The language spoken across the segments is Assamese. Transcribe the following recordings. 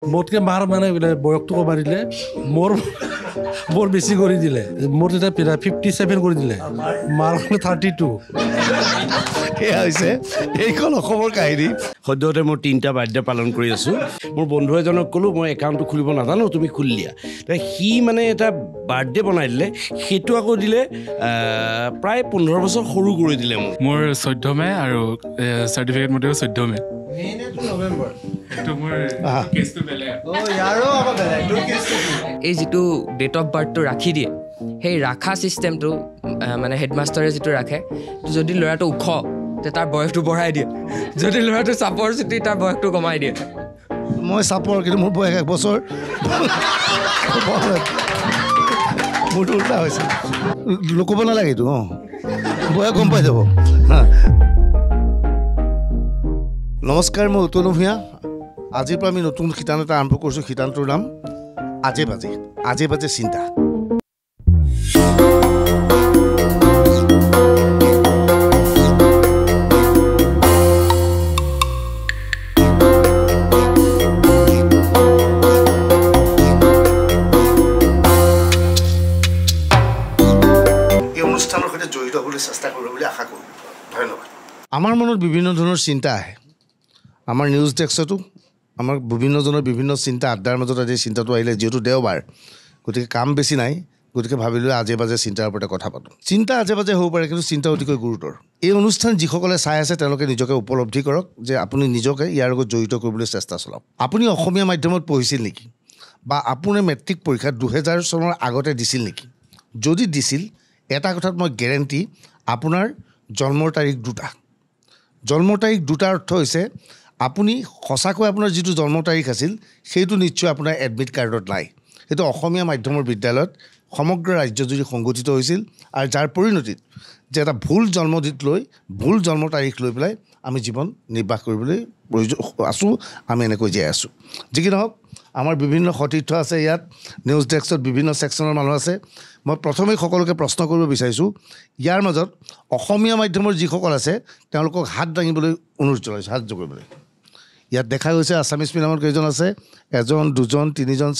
মোতকে মাৰ মানে বয়সটো কমাই দিলে মোৰ বেছি কৰি দিলে মোৰ তেতিয়া 57 কৰি দিলে মাৰ 32 এয়া হৈছে এইখন অসমৰ কাহিনী সদ্যহতে মই 3টা বাৰ্থডে পালন কৰি আছোঁ মোৰ বন্ধু এজনক ক'লোঁ মই একাউণ্টটো খুলিব নাজানো তুমি খুলি দিয়া সি মানে এটা বাৰ্থডে বনাই দিলে সেইটো আকৌ দিলে প্ৰায় 15 বছৰ সৰু কৰি দিলে মোৰ 14 মে আৰু চাৰ্টিফিকেট মতেও 14 মে নৱেম্বৰ এই যিটো ডেট অফ বাৰ্থটো ৰাখি দিয়ে সেই ৰাখা ছিষ্টেমটো মানে হেডমাষ্টাৰে যিটো ৰাখে যদি ল'ৰাটো ওখ তে তাৰ বয়সটো বঢ়াই দিয়ে যদি ল'ৰাটো চাপৰ চুটি তাৰ বয়সটো কমাই দিয়ে মই চাপৰ কিন্তু মোৰ বয়স 1 বছৰ মোৰটো উল্টা হৈছে লুকুব নালাগে এইটো বয়স গম পাই যাব নমস্কাৰ মই উত্তম ভূঞা আজিৰ পৰা আমি নতুন শিতান এটা আৰম্ভ কৰিছোঁ শিতানটোৰ নাম আজে বাজে চিন্তা এই অনুষ্ঠানৰ সৈতে জড়িত হ'বলৈ চেষ্টা কৰিব বুলি আশা কৰোঁ ধন্যবাদ আমাৰ মনত বিভিন্ন ধৰণৰ চিন্তা আহে আমাৰ নিউজ ডেস্কতো আমাৰ বিভিন্নজনৰ বিভিন্ন চিন্তা আড্ডাৰ মাজত আজি চিন্তাটো আহিলে যিহেতু দেওবাৰ গতিকে কাম বেছি নাই গতিকে ভাবিলোঁ আজে বাজে চিন্তাৰ ওপৰতে কথা পাতোঁ চিন্তা আজে বাজে হ'ব পাৰে কিন্তু চিন্তা অতিকৈ গুৰুতৰ এই অনুষ্ঠান যিসকলে চাই আছে তেওঁলোকে নিজকে উপলব্ধি কৰক যে আপুনি নিজকে ইয়াৰ লগত জড়িত কৰিবলৈ চেষ্টা চলাওক আপুনি অসমীয়া মাধ্যমত পঢ়িছিল নেকি বা আপুনি মেট্ৰিক পৰীক্ষা 2000 চনৰ আগতে দিছিল নেকি যদি দিছিল এটা কথাত মই গেৰেণ্টি আপোনাৰ জন্মৰ তাৰিখ দুটাৰ অৰ্থ হৈছে আপুনি সঁচাকৈ আপোনাৰ যিটো জন্ম তাৰিখ আছিল সেইটো নিশ্চয় আপোনাৰ এডমিট কাৰ্ডত নাই সেইটো অসমীয়া মাধ্যমৰ বিদ্যালয়ত সমগ্ৰ ৰাজ্যজুৰি সংগঠিত হৈছিল আৰু যাৰ পৰিণতিত যে এটা ভুল জন্ম তাৰিখ লৈ পেলাই আমি জীৱন নিৰ্বাহ কৰিবলৈ আছোঁ আমি এনেকৈ জীয়াই আছোঁ যি কি নহওক আমাৰ বিভিন্ন সতীৰ্থ আছে ইয়াত নিউজ ডেস্কত বিভিন্ন ছেকশ্যনৰ মানুহ আছে মই প্ৰথমেই সকলোকে প্ৰশ্ন কৰিব বিচাৰিছোঁ ইয়াৰ মাজত অসমীয়া মাধ্যমৰ যিসকল আছে তেওঁলোকক হাত দাঙিবলৈ অনুৰোধ জনাইছোঁ হাত যোগাবলৈ ইয়াত দেখা গৈছে আছামিজ মিডিয়ামৰ কেইজন আছে 1 2 3 4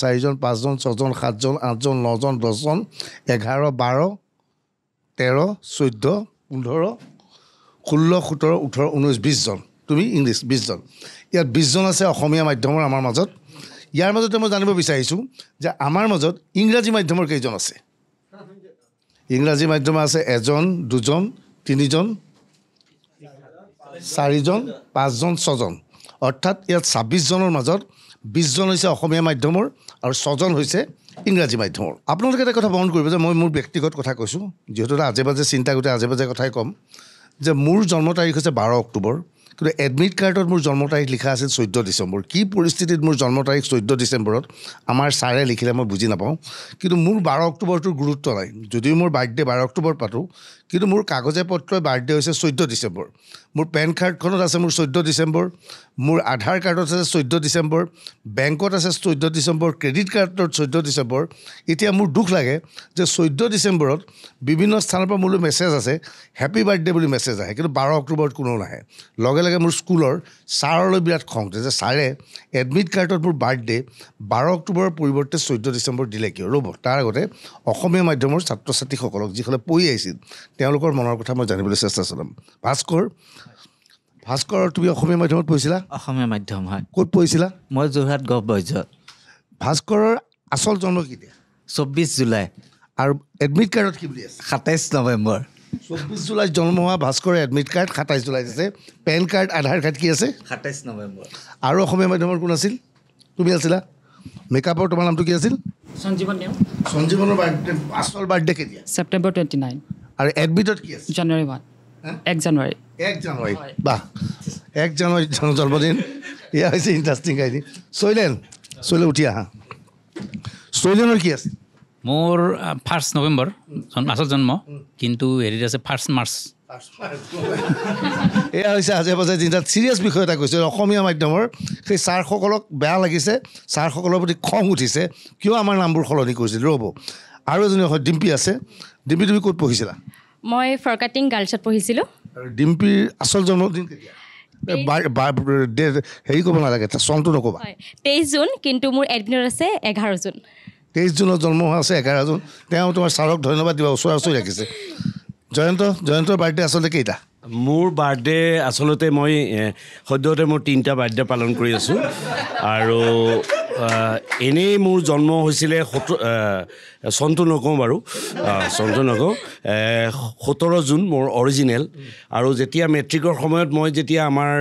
5 6 7 8 9 10 11 12 13 14 15 16 17 18 19 20 জন তুমি ইংলিছ 20 জন ইয়াত 20 জন আছে অসমীয়া মাধ্যমৰ আমাৰ মাজত ইয়াৰ মাজতে মই জানিব বিচাৰিছোঁ যে আমাৰ মাজত ইংৰাজী মাধ্যমৰ কেইজন আছে ইংৰাজী মাধ্যমৰ আছে 1 2 3 4 5 6 অৰ্থাৎ ইয়াত 26 জনৰ মাজত 20 জন হৈছে অসমীয়া মাধ্যমৰ আৰু 6 জন হৈছে ইংৰাজী মাধ্যমৰ আপোনালোকে এটা কথা মন কৰিব যে মই মোৰ ব্যক্তিগত কথা কৈছোঁ যিহেতু আজে বাজে চিন্তা গোটেই আজে বাজে কথাই ক'ম যে মোৰ জন্ম তাৰিখ হৈছে 12 অক্টোবৰ কিন্তু এডমিট কাৰ্ডত মোৰ জন্ম তাৰিখ লিখা আছিল 14 ডিচেম্বৰ কি পৰিস্থিতিত মোৰ জন্ম তাৰিখ 14 ডিচেম্বৰত আমাৰ ছাৰে লিখিলে মই বুজি নাপাওঁ কিন্তু মোৰ 12 অক্টোবৰটোৰ গুৰুত্ব নাই যদিও মোৰ বাৰ্থডে 12 অক্টোবৰ পাতোঁ কিন্তু মোৰ কাগজে পত্ৰই বাৰ্থডে হৈছে 14 ডিচেম্বৰ মোৰ পেন কাৰ্ডখনত আছে মোৰ 14 ডিচেম্বৰ মোৰ আধাৰ কাৰ্ডত আছে 14 ডিচেম্বৰ বেংকত আছে 14 ডিচেম্বৰ ক্ৰেডিট কাৰ্ডত 14 ডিচেম্বৰ এতিয়া মোৰ দুখ লাগে যে 14 ডিচেম্বৰত বিভিন্ন স্থানৰ পৰা মোলৈ মেছেজ আছে হেপী বাৰ্থডে বুলি মেছেজ আহে কিন্তু 12 অক্টোবৰত কোনো নাহে লগে লগে মোৰ স্কুলৰ ছাৰলৈ বিৰাট খং উঠে যে ছাৰে এডমিট কাৰ্ডত মোৰ বাৰ্থডে 12 অক্টোবৰৰ পৰিৱৰ্তে 14 ডিচেম্বৰ দিলে কিয় ৰ'ব তাৰ আগতে অসমীয়া মাধ্যমৰ ছাত্ৰ ছাত্ৰীসকলক যিসকলে পঢ়ি আহিছিল তেওঁলোকৰ মনৰ কথা মই জানিবলৈ চেষ্টা চলাম ভাস্কৰ তুমি অসমীয়া মাধ্যমত পঢ়িছিলা অসমীয়া মাধ্যম হয় ক'ত পঢ়িছিলা মই যোৰহাট গভ বইজত ভাস্কৰৰ আচল জন্ম কেতিয়া 24 জুলাই আৰু এডমিট কাৰ্ডত কি বুলি আছে 27 নৱেম্বৰ 24 জুলাইত জন্ম হোৱা ভাস্কৰৰ এডমিট কাৰ্ড 27 জুলাইত আছে পেন কাৰ্ড আধাৰ কাৰ্ড কি আছে 27 নৱেম্বৰ আৰু অসমীয়া মাধ্যমৰ কোন আছিল তুমি আছিলা মেকআপৰ তোমাৰ নামটো কি আছিল সঞ্জীৱনৰ বাৰ্থডে আচল বাৰ্থডে কেতিয়া September 29 আৰু এডমিটত কি আছে January 1 January বাহ 1 জানুৱাৰী জন্মদিন এয়া হৈছে ইণ্টাৰেষ্টিং কাহিনী শৈলেন উঠি আহা শৈলেনৰ কি আছে মোৰ 1 নৱেম্বৰ আচল জন্ম কিন্তু হেৰিত আছে 1 মাৰ্চ এয়া হৈছে আজে বাজে চিন্তাত চিৰিয়াছ বিষয় এটা কৈছে অসমীয়া মাধ্যমৰ সেই ছাৰসকলক বেয়া লাগিছে ছাৰসকলৰ প্ৰতি খং উঠিছে কিয় আমাৰ নামবোৰ সলনি কৰিছিল ৰ'ব আৰু এজনী ডিম্পী আছে ডিম্পী তুমি ক'ত পঢ়িছিলা মই ফৰকাটিং গাৰ্লছত পঢ়িছিলোঁ আৰু ডিম্পীৰ আচল জন্মদিন কেতিয়া হেৰি ক'ব নালাগে চনটো নক'বা। 23 জুন, কিন্তু মোৰ এডমিটত আছে 11 জুন। 23 জুনত জন্ম হোৱা আছে, 11 জুন। তেওঁ তোমাৰ ছাৰক ধন্যবাদ দিবা, ওচৰা-ওচৰি ৰাখিছে। জয়ন্তৰ বাৰ্থডে আচলতে কেইটা? মোৰ বাৰ্থডে আচলতে মই সদ্যহতে মোৰ 3টা বাৰ্থডে পালন কৰি আছোঁ আৰু এনেই মোৰ জন্ম হৈছিলে চনটো নকওঁ বাৰু, চনটো নকওঁ, 17 জুন মোৰ অৰিজিনেল। আৰু যেতিয়া মেট্ৰিকৰ সময়ত মই যেতিয়া আমাৰ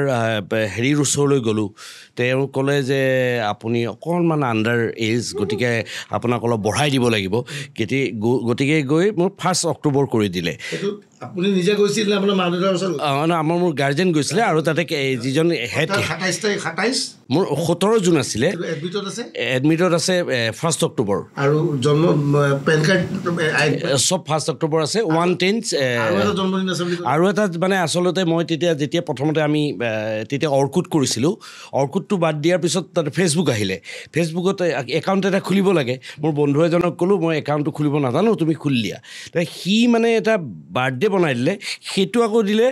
হেৰিৰ ওচৰলৈ গ'লোঁ, তেওঁ ক'লে যে আপুনি অকণমান আণ্ডাৰ এজ, গতিকে আপোনাক অলপ বঢ়াই দিব লাগিব। গতিকে গৈ মোৰ 1 অক্টোবৰ কৰি দিলে। আপুনি নিজে গৈছিল নে আপোনাৰ মা দেউতাৰ ওচৰত? মোৰ গাৰ্জেন গৈছিলে আৰু তাতে যিজন হেড 27 মোৰ 17 জুন আছিলে, এডমিটত আছে 1 অক্টোবৰ। আৰু জন্ম পেন কাৰ্ড চব 1 অক্টোবৰ আছে। 110 আৰু এটা মানে আচলতে মই যেতিয়া প্ৰথমতে আমি তেতিয়া অৰ্কুট কৰিছিলোঁ, অৰ্কুটটো বাদ দিয়াৰ পিছত তাতে ফেচবুক আহিলে। ফেচবুকত একাউণ্ট এটা খুলিব লাগে। মোৰ বন্ধু এজনক ক'লোঁ মই একাউণ্টটো খুলিব নাজানো, তুমি খুলি দিয়া। সি মানে এটা বাৰ্থডে বনাই দিলে, সেইটো আকৌ দিলে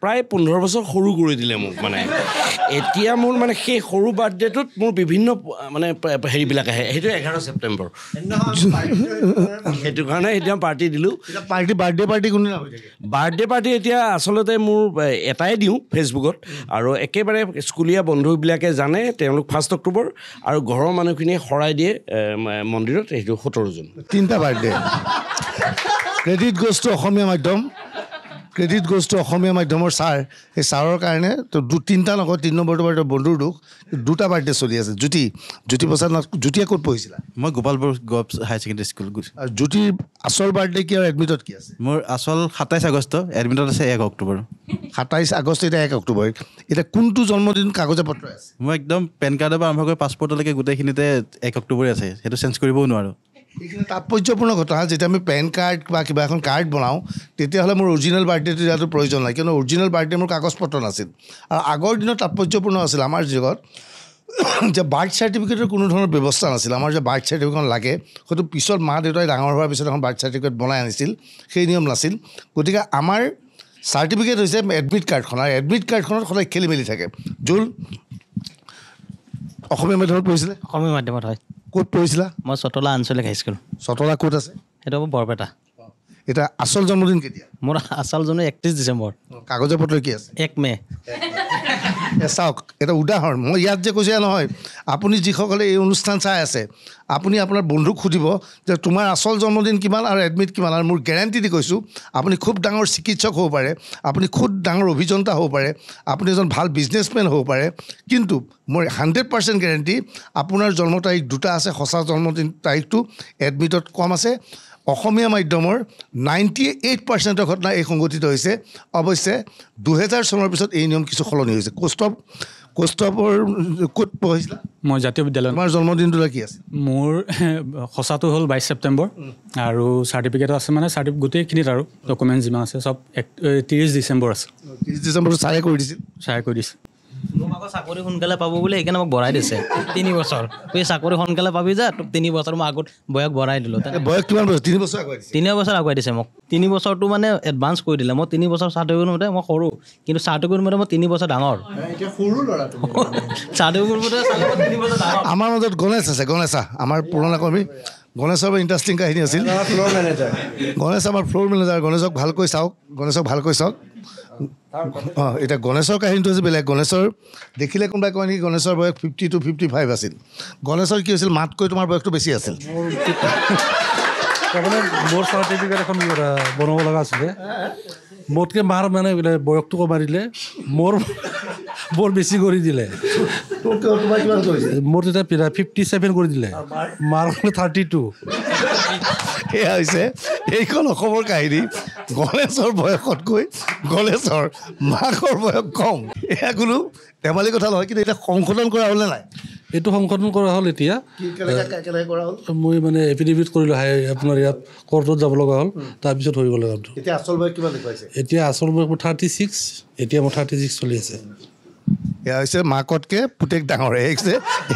প্ৰায় 15 বছৰ সৰু কৰি দিলে মোক। মানে এতিয়া মোৰ মানে সেই সৰু বাৰ্থডেটোত মোৰ বিভিন্ন মানে হেৰিবিলাক আহে। সেইটো 11 ছেপ্টেম্বৰ, সেইটো কাৰণে এতিয়া পাৰ্টি দিলোঁ। বাৰ্থডে পাৰ্টি কোনদিনা হৈ থাকে? বাৰ্থডে পাৰ্টি এতিয়া আচলতে মোৰ এটাই দিওঁ ফেচবুকত, আৰু একেবাৰে স্কুলীয়া বন্ধুবিলাকে জানে, তেওঁলোক 1 অক্টোবৰ, আৰু ঘৰৰ মানুহখিনিয়ে শৰাই দিয়ে মন্দিৰত, সেইটো 17 জুন। 3টা বাৰ্থডে। ক্ৰেডিট গ'জ টু অসমীয়া মাধ্যম, ক্ৰেডিট গ'জ টু অসমীয়া মাধ্যমৰ ছাৰ। সেই ছাৰৰ কাৰণে 3টা নকওঁ, 3 নম্বৰটো বাৰ্থডে বন্ধুৰ দুখ, 2টা বাৰ্থডে চলি আছে। জ্যোতি প্ৰসাদ নাথ, জ্যোতিয়ে ক'ত পঢ়িছিলা? মই Gopalpur government higher secondary school গৈছোঁ। আৰু জ্যোতিৰ আচল বাৰ্থডে কি আৰু এডমিটত কি আছে? মোৰ আচল 27 আগষ্ট, এডমিটত আছে 1 অক্টোবৰ। 27 আগষ্ট, এতিয়া 1 অক্টোবৰ। এতিয়া কোনটো জন্মদিন কাগজে পত্ৰ আছে? মই একদম পেন কাৰ্ডৰ পৰা আৰম্ভ কৰি পাছপৰ্টলৈকে গোটেইখিনিতে 1 অক্টোবৰে আছে, সেইটো চেঞ্জ কৰিবও নোৱাৰোঁ। এইখিনি তাৎপৰ্যপূৰ্ণ কথা। যেতিয়া আমি পেন কাৰ্ড বা কিবা এখন কাৰ্ড বনাওঁ, তেতিয়াহ'লে মোৰ অৰিজিনেল বাৰ্থডেটো দিয়াটো প্ৰয়োজন নাই, কিয়নো অৰিজিনেল বাৰ্থডে মোৰ কাগজ পত্ৰ নাছিল। আৰু আগৰ দিনত তাৎপৰ্যপূৰ্ণ আছিল আমাৰ যুগত যে বাৰ্থ চাৰ্টিফিকেটৰ কোনো ধৰণৰ ব্যৱস্থা নাছিল। আমাৰ যে বাৰ্থ চাৰ্টিফিকেট লাগে, হয়তো পিছত মা দেউতাই ডাঙৰ হোৱাৰ পিছত এখন বাৰ্থ চাৰ্টিফিকেট বনাই আনিছিল, সেই নিয়ম নাছিল। গতিকে আমাৰ চাৰ্টিফিকেট হৈছে এডমিট কাৰ্ডখন, আৰু এডমিট কাৰ্ডখনত সদায় খেলি মেলি থাকে। জুল অসমীয়া মাধ্যমত পঢ়িছিলে? অসমীয়া মাধ্যমত হয়। ক'ত পঢ়িছিলা? মই চতলা আঞ্চলিক হাইস্কুল। চতলা ক'ত আছে? সেইটো হ'ব বৰপেটা। এটা আচল জন্মদিন কেতিয়া? মোৰ আচল জন্ম 31 ডিচেম্বৰ। কাগজে পত্ৰ কি আছে? 1 মে। চাওক, এটা উদাহৰণ মই ইয়াত যে কৈছোঁ নহয়, আপুনি যিসকলে এই অনুষ্ঠান চাই আছে, আপুনি আপোনাৰ বন্ধুক সুধিব যে তোমাৰ আচল জন্মদিন কিমান আৰু এডমিট কিমান। আৰু মোৰ গেৰেণ্টি দি কৈছোঁ, আপুনি খুব ডাঙৰ চিকিৎসক হ'ব পাৰে, আপুনি খুব ডাঙৰ অভিযন্তা হ'ব পাৰে, আপুনি এজন ভাল বিজনেছমেন হ'ব পাৰে, কিন্তু মোৰ 100% গেৰেণ্টি আপোনাৰ জন্ম তাৰিখ 2টা আছে। সঁচা জন্মদিন তাৰিখটো এডমিটত কম আছে। অসমীয়া মাধ্যমৰ 98% ঘটনা এই সংঘটিত হৈছে। অৱশ্যে 2000 চনৰ পিছত এই নিয়ম কিছু সলনি হৈছে। কৌস্তভৰ ক'ত পঢ়িছিলা? মই জাতীয় বিদ্যালয়। তোমাৰ জন্মদিনটো কি আছে? মোৰ সঁচাটো হ'ল 22 ছেপ্টেম্বৰ, আৰু চাৰ্টিফিকেট আছে, মানে গোটেইখিনিত আৰু ডকুমেণ্ট যিমান আছে চব 30 ডিচেম্বৰ আছে। 30 ডিচেম্বৰটো ছাৰে কৰি দিছিল? ছাৰে কৰি দিছে। মোক আকৌ চাকৰি সোনকালে পাব বুলি সেইকাৰণে মোক বঢ়াই দিছে 3 বছৰ। তই চাকৰি সোনকালে পাবি যা, তোক 3 বছৰ মই আগত বয়স বঢ়াই দিলোঁ। বয়স কিমান বছৰ? 3 বছৰ আগুৱাই দিছে? 3 বছৰ আগুৱাই দিছে মোক। 3 বছৰটো মানে এডভান্স কৰি দিলে। মই 3 বছৰ চাৰ্টিফিকেট মতে মই সৰু, কিন্তু চাৰ্টিফিকেট মতে মই 3 বছৰ ডাঙৰ। চাৰ্টিফিকেট মতে 3 বছৰ ডাঙৰ। আমাৰ মাজত গণেশ আছে, গণেশা আমাৰ পুৰণা কৰ্মী। গণেশৰ ইণ্টাৰেষ্টিং কাহিনী আছিল। গণেশ আমাৰ ফ্ল'ৰ মেনেজাৰ। গণেশক ভালকৈ চাওক। এতিয়া গণেশৰ কাহিনীটো হৈছে বেলেগ। গণেশৰ দেখিলে কোনোবাই কয় নেকি গণেশৰ বয়স 50 to 55 আছিল। গণেশৰ কি হৈছিল, মাতকৈ তোমাৰ বয়সটো বেছি আছিল। তাৰমানে মোৰ চাৰ্টিফিকেট এখন বনাব লগা আছিলে, মোতকৈ মাৰ মানে বয়সটো কমাই দিলে, মোৰ বেছি কৰি দিলে। মোৰ তেতিয়া 57 কৰি দিলে, মাৰ 32। এয়া হৈছে এইখন অসমৰ কাহিনী। গণেশৰ বয়সতকৈ গণেশৰ মাকৰ বয়স কম। এয়া কোনো ধেমালি কথা নহয়, কিন্তু এতিয়া সংশোধন কৰা হ'লনে নাই? এইটো সংশোধন কৰা হ'ল। এতিয়া কেনেকৈ কৰা হ'ল? মই মানে এফিডেভিট কৰিলোঁ, আপোনাৰ ইয়াত কোৰ্টত যাব লগা হ'ল, তাৰপিছত হৈ গ'ল কামটো। এতিয়া আচল বয়স কিমান দেখুৱাইছে? এতিয়া আচল বয়স মোৰ 36, এতিয়া মোৰ 36 চলি আছে। এয়া হৈছে মাকতকৈ পুতেক ডাঙৰ।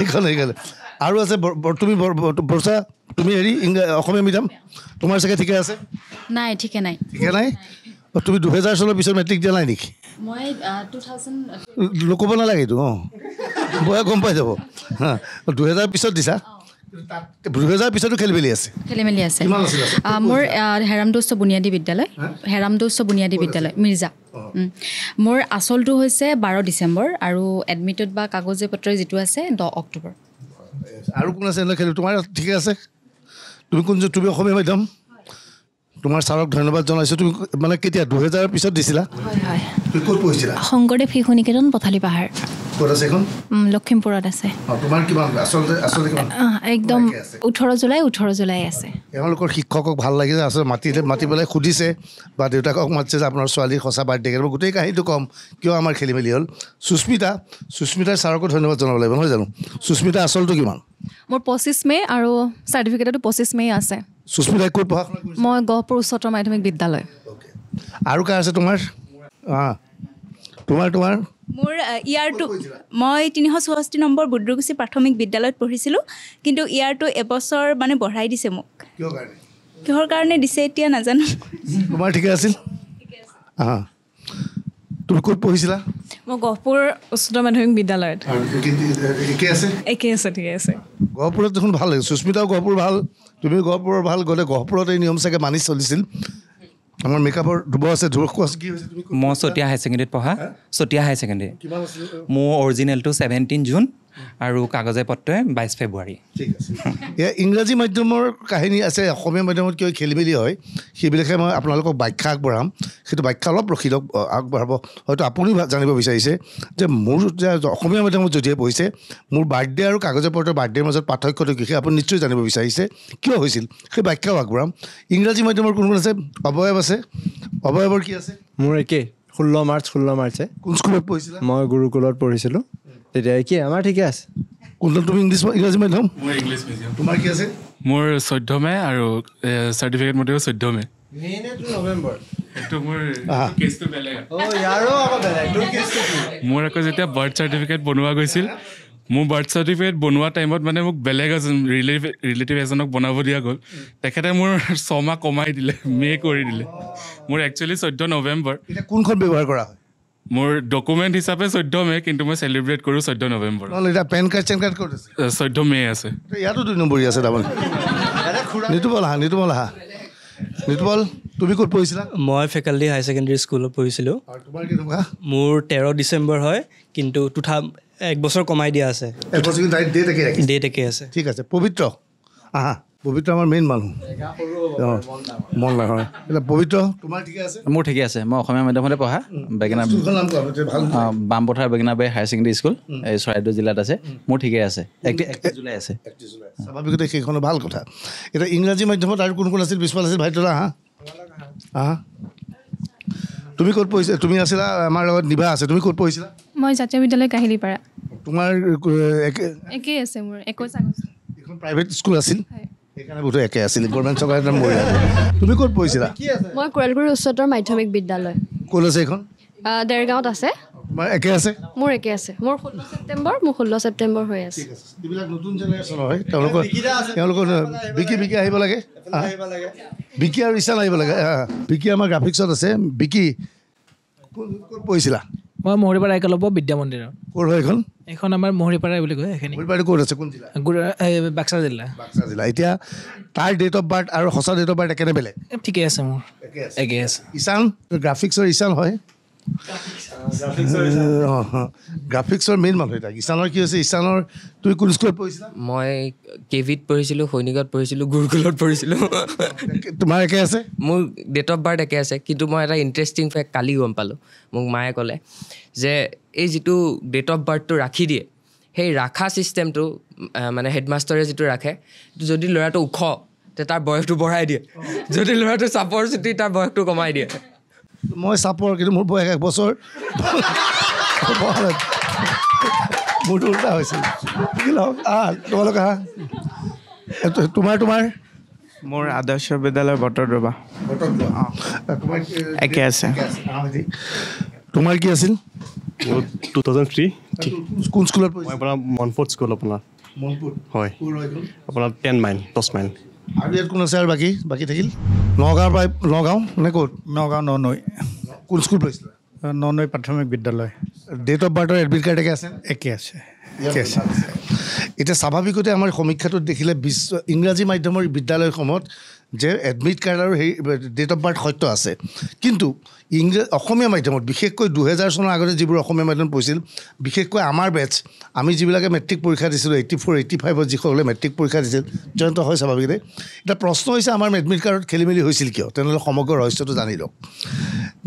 এইখন হৈ গ'ল। আৰু আছে তুমি বৰ্ষা, তুমি অসমীয়া মিডিয়াম, তোমাৰ চাগে ঠিকে আছে? নাই, ঠিকে নাই। ঠিকে নাই? তুমি 2000 চনৰ পিছত মেট্ৰিক দিয়া নাই নেকি? মই 2000 ক'ব নালাগে এইটো অঁ বয়া গম পাই যাব হা 2000 পিছত দিছা 2000 পিছতো খেলি মেলি আছে খেলি মেলি আছে মোৰ হেৰামদৌষ্ট বুনিয়াদী বিদ্যালয় হেৰামদৌষ্ট বুনিয়াদী বিদ্যালয় মিৰ্জা মোৰ আচলটো হৈছে 12 ডিচেম্বৰ আৰু এডমিটত বা কাগজে পত্ৰ যিটো আছে 10 অক্টোবৰ আৰু কোন আছে খেলি তোমাৰ ঠিকে আছে তুমি অসমীয়া মাধ্যম তোমাৰ ছাৰক ধন্যবাদ জনাইছোঁ তুমি মানে কেতিয়া 2000 পিছত দিছিলা হয় তুমি ক'ত পঢ়িছিলা শংকৰদেৱ শিশু নিকেতন পথালি পাহাৰ ক'ত আছে এখন লখিমপুৰত আছে তোমাৰ কিমান আচলতে কিমান একদম 18 জুলাই আছে এওঁলোকৰ শিক্ষকক ভাল লাগিছে আচলতে মাতি পেলাই সুধিছে বা দেউতাকক মাতিছে যে আপোনাৰ ছোৱালীৰ সঁচা বাৰ্থডে মই গোটেই কাহিনীটো ক'ম কিয় আমাৰ খেলি মেলি হ'ল সুস্মিতাৰ ছাৰকো ধন্যবাদ জনাব লাগিব নহয় জানো সুস্মিতা আচলটো কিমান মোৰ 25 মে আৰু চাৰ্টিফিকেটতো 25 মে আছে সুস্মিতাই ক'ত পঢ়া শুনা কৰিছে মই গহপুৰ উচ্চতৰ মাধ্যমিক বিদ্যালয় আৰু কাৰ আছে তোমাৰ তোমাৰ মোৰ ইয়াৰটো মই 364 নম্বৰ বুদ্ৰুগুচি প্ৰাথমিক বিদ্যালয়ত পঢ়িছিলোঁ কিন্তু ইয়াৰটো এবছৰ মানে বঢ়াই দিছে মোক কিহৰ কাৰণে দিছে এতিয়া নাজানো তোমাৰ ঠিকে আছিল তুমি ক'ত পঢ়িছিলা মই গহপুৰ উচ্চতৰ মাধ্যমিক বিদ্যালয়ত একে আছে ঠিকে আছে গহপুৰত দেখোন ভাল লাগে সুস্মিতাও গহপুৰ ভাল তুমি গহপুৰৰ ভাল গ'লে গহপুৰত এই নিয়ম চাগে মানি চলিছিল আমাৰ মেকআপৰ ধুব আছে কি হৈছে তুমি মই চতিয়া হাই ছেকেণ্ডেৰীত পঢ়া চতিয়া হাই ছেকেণ্ডেৰী মোৰ অৰিজিনেলটো 17 জুন আৰু কাগজে পত্ৰই 22 ফেব্ৰুৱাৰী ঠিক আছে এয়া ইংৰাজী মাধ্যমৰ কাহিনী আছে অসমীয়া মাধ্যমত কিয় খেলি মেলি হয় সেইবিলাকে মই আপোনালোকক ব্যাখ্যা আগবঢ়াম সেইটো ব্যাখ্যা অলপ ৰখি লওক আগবঢ়াব হয়তো আপুনি জানিব বিচাৰিছে যে মোৰ যে অসমীয়া মাধ্যমত যদিহে পঢ়িছে মোৰ বাৰ্থডে আৰু কাগজে পত্ৰৰ বাৰ্থডেৰ মাজত পাৰ্থক্যটো কি সেই আপুনি নিশ্চয় জানিব বিচাৰিছে কিয় হৈছিল সেই ব্যাখ্যাও আগবঢ়াম ইংৰাজী মাধ্যমৰ কোন কোন আছে অৱয়ব আছে অৱয়বৰ কি আছে মোৰ একে 16 মাৰ্চে কোন স্কুলত পঢ়িছিলা মই গুৰুকুলত পঢ়িছিলোঁ তেতিয়া কি আমাৰ ঠিকে আছে কোনটো তুমি ইংৰাজী মাধ্যম মোৰ ইংলিছ মিডিয়াম তোমাৰ কি আছে মোৰ 14 মে আৰু চাৰ্টিফিকেট মতেও 14 মে নৱেম্বৰ এইটো মোৰ কেছটো বেলেগ মোৰ আকৌ যেতিয়া বাৰ্থ চাৰ্টিফিকেট বনোৱা গৈছিল মোৰ বাৰ্থ চাৰ্টিফিকেট বনোৱা টাইমত মানে মোক বেলেগ এজন ৰিলেটিভ এজনক বনাব দিয়া গ'ল তেখেতে মোৰ 6 মাহ কমাই দিলে মে কৰি দিলে মোৰ একচুৱেলি 14 নৱেম্বৰ কোনখন ব্যৱহাৰ কৰা হয় মোৰ ডকুমেণ্ট হিচাপে 14 মে কিন্তু মই চেলিব্ৰেট কৰোঁ 14 নৱেম্বৰ এতিয়া পেন কাৰ্ড চেন কাৰ্ড ক'ত আছে 14 মে আছে ইয়াতো 2 নম্বৰী আছে তাৰমানে নিতুপল তুমি ক'ত পঢ়িছিলা মই ফেকাল্টি হাই ছেকেণ্ডেৰী স্কুলত পঢ়িছিলোঁ মোৰ 13 ডিচেম্বৰ হয় কিন্তু এক বছৰ কমাই দিয়া আছে ডেট একে আছে ঠিক আছে পবিত্ৰ পবিত্ৰ আমাৰ মেইন মানুহ মন নহয় পবিত্ৰ তোমাৰ ঠিকে আছে মোৰ ঠিকে আছে মই অসমীয়া মাধ্যমতে পঢ়া বেগেনা বামপথাৰ বেগেনাবাৰী হায়াৰ ছেকেণ্ডেৰী স্কুল এই চৰাইদেউ জিলাত আছে মোৰ ঠিকে আছে 31 জুলাই আছে স্বাভাৱিকতে সেইখনো ভাল কথা এতিয়া ইংৰাজী মাধ্যমত আৰু কোন কোন আছিল বিস্ফল আছিল ভাইটোলা তুমি ক'ত পঢ়িছিলা তুমি আছিলা আমাৰ লগত নিভা আছে তুমি ক'ত পঢ়িছিলা মই জাতীয় বিদ্যালয় কাহিলীপাৰা তোমাৰ একে আছে মোৰ 21 আগষ্ট এখন প্ৰাইভেট স্কুল আছিল সেইকাৰণে বোধহয় একে আছিল গভৰ্ণমেণ্ট চৰকাৰে তুমি ক'ত পঢ়িছিলা মই কোৱেলগুৰি উচ্চতৰ মাধ্যমিক বিদ্যালয় ক'ত আছে এইখন দেৰগাঁৱত আছে তোমাৰ একে আছে মোৰ একে আছে মোৰ 16 ছেপ্টেম্বৰ হৈ আছে এইবিলাক নতুন জেনেৰেশ্যন হয় তেওঁলোকৰ বিকি আহিব লাগে বিকি আৰু ঈশান আহিব লাগে বিকি আমাৰ গ্ৰাফিক্সত আছে বিকি ক'ত পঢ়িছিলা মই মহৰীপাৰা একলব্য বিদ্যা মন্দিৰত ক'ত হয় এইখন আমাৰ মহৰীপাৰা বুলি কয় এইখিনি মহৰীপাৰা ক'ত আছে কোন জিলা বাক্সা জিলা এতিয়া তাৰ ডেট অফ বাৰ্থ আৰু সঁচা ডেট অফ বাৰ্থ একেনে বেলেগ ঠিকে আছে মোৰ একে আছে ঈশান গ্ৰাফিক্সৰ ঈশান হয় গ্ৰাফিক্সৰ মেইন মানুহ এটা ঈশানৰ কি হৈছে ঈশানৰ তুমি কোন স্কুলত পঢ়িছিলা মই কেভিত পঢ়িছিলোঁ সৈনিকত পঢ়িছিলোঁ গুৰুকুলত পঢ়িছিলোঁ তোমাৰ একে আছে মোৰ ডেট অফ বাৰ্থ একে আছে কিন্তু মই এটা ইণ্টাৰেষ্টিং ফেক্ট কালি গম পালোঁ মোক মায়ে ক'লে যে এই যিটো ডেট অফ বাৰ্থটো ৰাখি দিয়ে সেই ৰাখা ছিষ্টেমটো মানে হেডমাষ্টাৰে যিটো ৰাখে যদি ল'ৰাটো ওখ তেতিয়া তাৰ বয়সটো বঢ়াই দিয়ে যদি ল'ৰাটো চাপৰ চুটি তাৰ বয়সটো কমাই দিয়ে মই চাপৰ কিন্তু মোৰ বয়স 1 বছৰ মোৰটো উল্টা হৈছিল তোমালোক তোমাৰ মোৰ আদৰ্শ বিদ্যালয় বটদ্ৰৱা একে আছে তোমাৰ কি আছিল 2003 কোন স্কুলত মই আপোনাৰ মনফৰ্ট স্কুল আপোনাৰ হয় আপোনাৰ 10 মাইল 10 মাইল আৰু ইয়াত কোন আছে আৰু বাকী থাকিল নগাঁও নে ক'ত নগাঁও ননৈ কোন স্কুল পঢ়িছিলা ননৈ প্ৰাথমিক বিদ্যালয়। ডেট অফ বাৰ্থৰ এডমিট কাৰ্ড একে আছে? একে আছে। এতিয়া স্বাভাৱিকতে আমাৰ সমীক্ষাটোত দেখিলে ইংৰাজী মাধ্যমৰ বিদ্যালয়সমূহত যে এডমিট কাৰ্ড আৰু সেই ডেট অফ বাৰ্থ সত্য আছে, কিন্তু অসমীয়া মাধ্যমত বিশেষকৈ 2000 চনৰ আগতে যিবোৰ অসমীয়া মাধ্যম পঢ়িছিল, বিশেষকৈ আমাৰ বেটছ, আমি যিবিলাকে মেট্ৰিক পৰীক্ষা দিছিলোঁ 84, 85ত যিসকলে মেট্ৰিক পৰীক্ষা দিছিল, জয়ন্ত হয় স্বাভাৱিকতে। এতিয়া প্ৰশ্ন হৈছে আমাৰ এডমিট কাৰ্ডত খেলি মেলি হৈছিল কিয়? তেনেহ'লে সমগ্ৰ ৰহস্যটো জানি লওক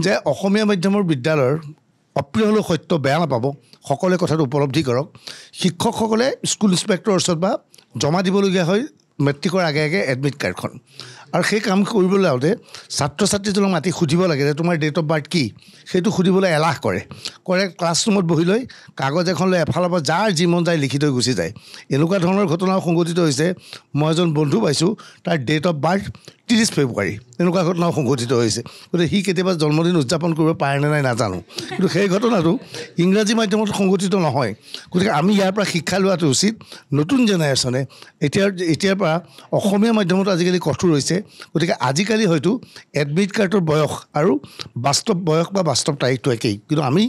যে অসমীয়া মাধ্যমৰ বিদ্যালয়ৰ অপ্ৰিয় হ'লেও সত্য, বেয়া নাপাব, সকলোৱে কথাটো উপলব্ধি কৰক। শিক্ষকসকলে স্কুল ইনস্পেক্টৰৰ ওচৰত বা জমা দিবলগীয়া হয় মেট্ৰিকৰ আগে আগে এডমিট কাৰ্ডখন, আৰু সেই কাম কৰিবলৈ যাওঁতে ছাত্ৰ ছাত্ৰীজনক মাতি সুধিব লাগে যে তোমাৰ ডেট অফ বাৰ্থ কি, সেইটো সুধিবলৈ এলাহ কৰে। ক্লাছৰুমত বহি লৈ কাগজ এখন লৈ এফালৰ পৰা যাৰ যি মন যায় লিখি থৈ গুচি যায়। এনেকুৱা ধৰণৰ ঘটনাও সংঘটিত হৈছে। মই এজন বন্ধু পাইছোঁ, তাৰ ডেট অফ বাৰ্থ 30 ফেব্ৰুৱাৰী, এনেকুৱা ঘটনাও সংঘটিত হৈছে। গতিকে সি কেতিয়াবা জন্মদিন উদযাপন কৰিব পাৰে নে নাই নাজানো, কিন্তু সেই ঘটনাটো ইংৰাজী মাধ্যমত সংঘটিত নহয়। গতিকে আমি ইয়াৰ পৰা শিক্ষা লোৱাটো উচিত। নতুন জেনেৰেশ্যনে এতিয়াৰ পৰা অসমীয়া মাধ্যমতো আজিকালি কঠোৰ হৈছে। গতিকে আজিকালি হয়তো এডমিট কাৰ্ডৰ বয়স আৰু বাস্তৱ বয়স বা বাস্তৱ তাৰিখটো একেই, কিন্তু আমি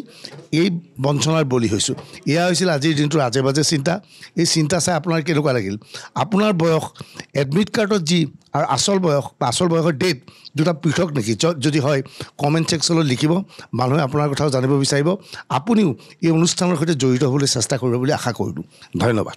এই বঞ্চনাৰ বলি হৈছোঁ। এয়া হৈছিল আজিৰ দিনটোৰ আজে বাজে চিন্তা। এই চিন্তা চাই আপোনাৰ কেনেকুৱা লাগিল? আপোনাৰ বয়স এডমিট কাৰ্ডত যি আৰু আচল বয়স বা আচল বয়সৰ ডেট দুটা পৃথক নেকি? যদি হয় কমেণ্ট ছেকশ্যনত লিখিব, মানুহে আপোনাৰ কথাও জানিব বিচাৰিব। আপুনিও এই অনুষ্ঠানৰ সৈতে জড়িত হ'বলৈ চেষ্টা কৰিব বুলি আশা কৰিলোঁ। ধন্যবাদ।